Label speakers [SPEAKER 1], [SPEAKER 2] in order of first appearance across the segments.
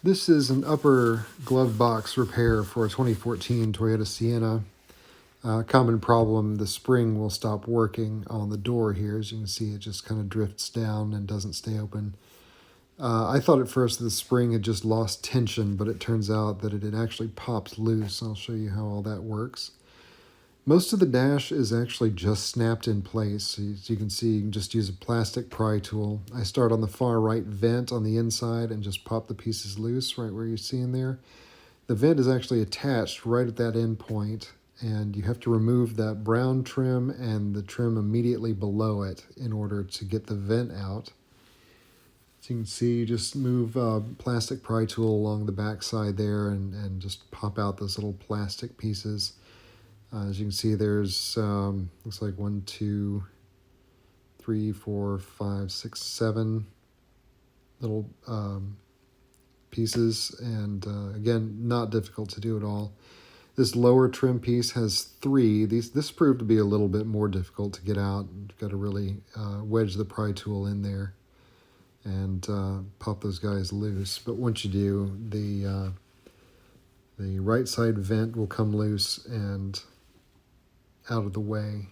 [SPEAKER 1] This is an upper glove box repair for a 2014 Toyota Sienna. Common problem, the spring will stop working on the door here. As you can see, it just kind of drifts down and doesn't stay open. I thought at first the spring had just lost tension, but it turns out that it had actually popped loose. I'll show you how all that works. Most of the dash is actually just snapped in place. As you can see, you can just use a plastic pry tool. I start on the far right vent on the inside and just pop the pieces loose right where you're seeing there. The vent is actually attached right at that end point, and you have to remove that brown trim and the trim immediately below it in order to get the vent out. As you can see, you just move a plastic pry tool along the back side there and just pop out those little plastic pieces. As you can see, there's, looks like 1, 2, 3, 4, 5, 6, 7 little pieces. And again, not difficult to do at all. This lower trim piece has 3. This proved to be a little bit more difficult to get out. You've got to really wedge the pry tool in there and pop those guys loose. But once you do, the right side vent will come loose and out of the way.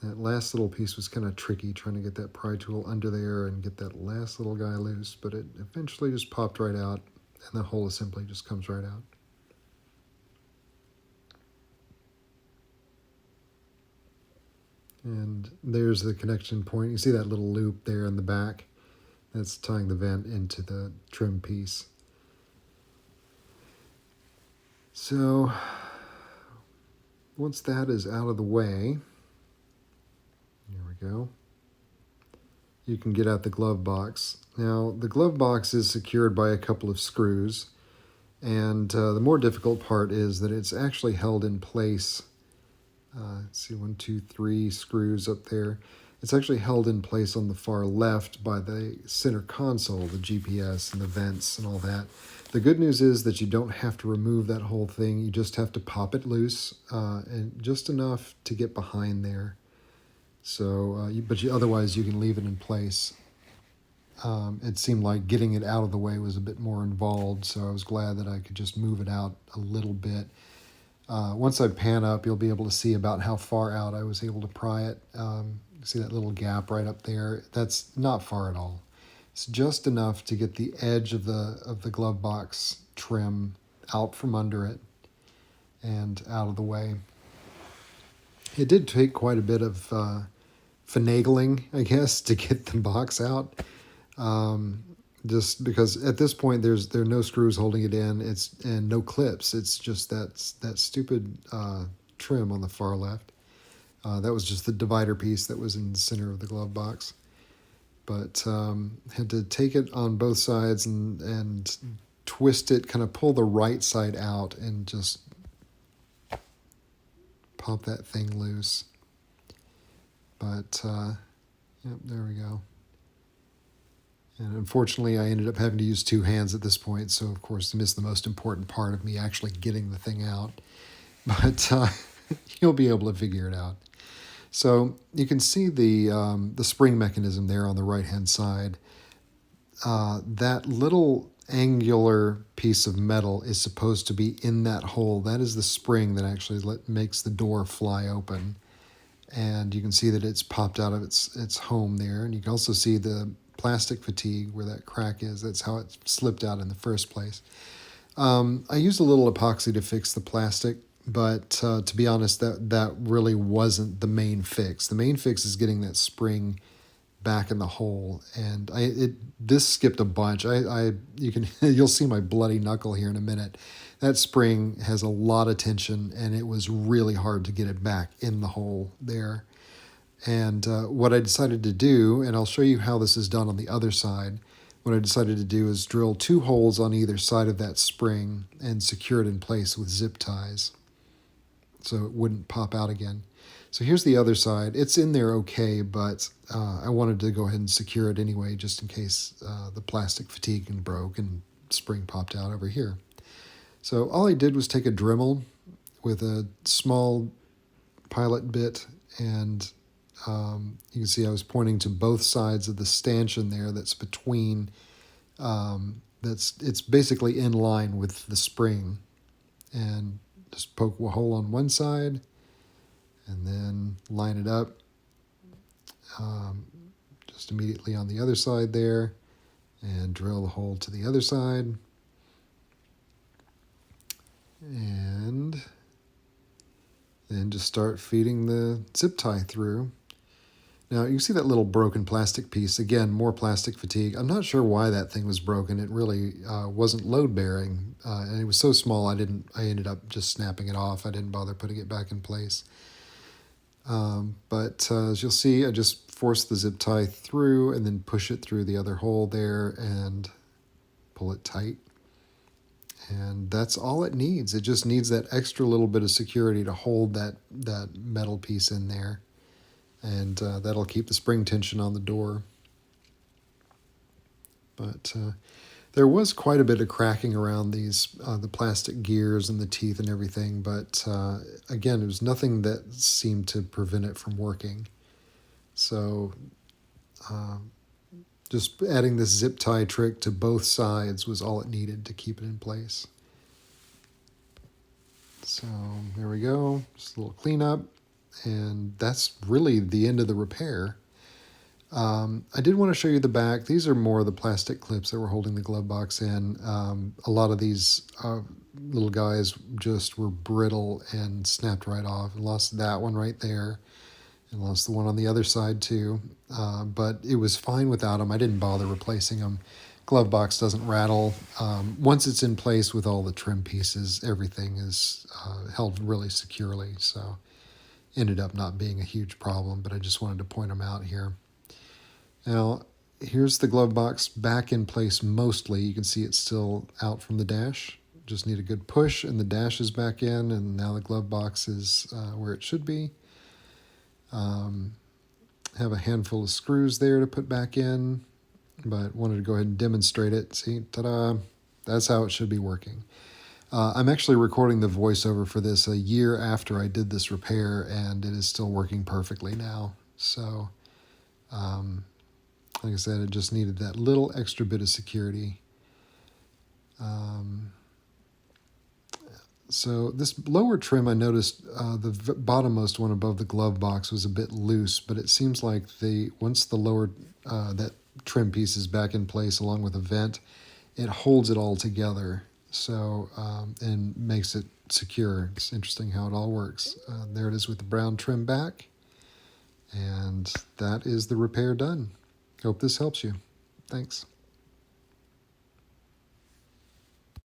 [SPEAKER 1] That last little piece was kind of tricky, trying to get that pry tool under there and get that last little guy loose, but it eventually just popped right out, and the whole assembly just comes right out. And there's the connection point. You see that little loop there in the back? That's tying the vent into the trim piece. So once that is out of the way, here we go, you can get out the glove box. Now, the glove box is secured by a couple of screws, and the more difficult part is that it's actually held in place. Let's see, 1, 2, 3 screws up there. It's actually held in place on the far left by the center console, the GPS and the vents and all that. The good news is that you don't have to remove that whole thing. You just have to pop it loose, and just enough to get behind there. So, otherwise you can leave it in place. It seemed like getting it out of the way was a bit more involved, so I was glad that I could just move it out a little bit. Once I pan up, you'll be able to see about how far out I was able to pry it. See that little gap right up there? That's not far at all. It's just enough to get the edge of the glove box trim out from under it and out of the way. It did take quite a bit of finagling, I guess, to get the box out. Just because at this point there are no screws holding it in, and no clips. It's just that stupid trim on the far left. That was just the divider piece that was in the center of the glove box. But had to take it on both sides and twist it, kind of pull the right side out and just pop that thing loose. But, yep, there we go. And unfortunately, I ended up having to use 2 hands at this point, so of course I missed the most important part of me actually getting the thing out. But you'll be able to figure it out. So you can see the spring mechanism there on the right-hand side. That little angular piece of metal is supposed to be in that hole. That is the spring that actually makes the door fly open. And you can see that it's popped out of its home there. And you can also see the plastic fatigue where that crack is. That's how it slipped out in the first place. I used a little epoxy to fix the plastic, but to be honest, that really wasn't the main fix. The main fix is getting that spring back in the hole, and this skipped a bunch. You'll see my bloody knuckle here in a minute. That spring has a lot of tension, and it was really hard to get it back in the hole there. And what I decided to do, and I'll show you how this is done on the other side, what I decided to do is drill 2 holes on either side of that spring and secure it in place with zip ties so it wouldn't pop out again. So here's the other side. It's in there okay, but I wanted to go ahead and secure it anyway, just in case the plastic fatigue and broke and spring popped out over here. So all I did was take a Dremel with a small pilot bit, and you can see I was pointing to both sides of the stanchion there that's between it's basically in line with the spring, and just poke a hole on one side and then line it up um, just immediately on the other side there, and drill the hole to the other side, and then just start feeding the zip tie through. Now you see that little broken plastic piece. Again, more plastic fatigue. I'm not sure why that thing was broken. It really wasn't load bearing, and it was so small. I ended up just snapping it off. I didn't bother putting it back in place. But as you'll see, I just force the zip tie through and then push it through the other hole there and pull it tight. And that's all it needs. It just needs that extra little bit of security to hold that metal piece in there. And that'll keep the spring tension on the door. But there was quite a bit of cracking around these, the plastic gears and the teeth and everything. But again, it was nothing that seemed to prevent it from working. So just adding this zip tie trick to both sides was all it needed to keep it in place. So there we go, just a little cleanup, and that's really the end of the repair. I did want to show you the back. These are more of the plastic clips that were holding the glove box in. A lot of these little guys just were brittle and snapped right off. I lost that one right there, and lost the one on the other side too. But it was fine without them. I didn't bother replacing them. Glove box doesn't rattle. Once it's in place with all the trim pieces, everything is held really securely. So ended up not being a huge problem, but I just wanted to point them out here. Now, here's the glove box back in place mostly. You can see it's still out from the dash. Just need a good push, and the dash is back in, and now the glove box is where it should be. Have a handful of screws there to put back in, but wanted to go ahead and demonstrate it. See, ta-da, that's how it should be working. I'm actually recording the voiceover for this a year after I did this repair, and it is still working perfectly now. So, like I said, it just needed that little extra bit of security. So this lower trim, I noticed the bottommost one above the glove box was a bit loose, but it seems like once the lower that trim piece is back in place along with a vent, it holds it all together. So and makes it secure. It's interesting how it all works. There it is with the brown trim back, and that is the repair done. Hope this helps you. Thanks.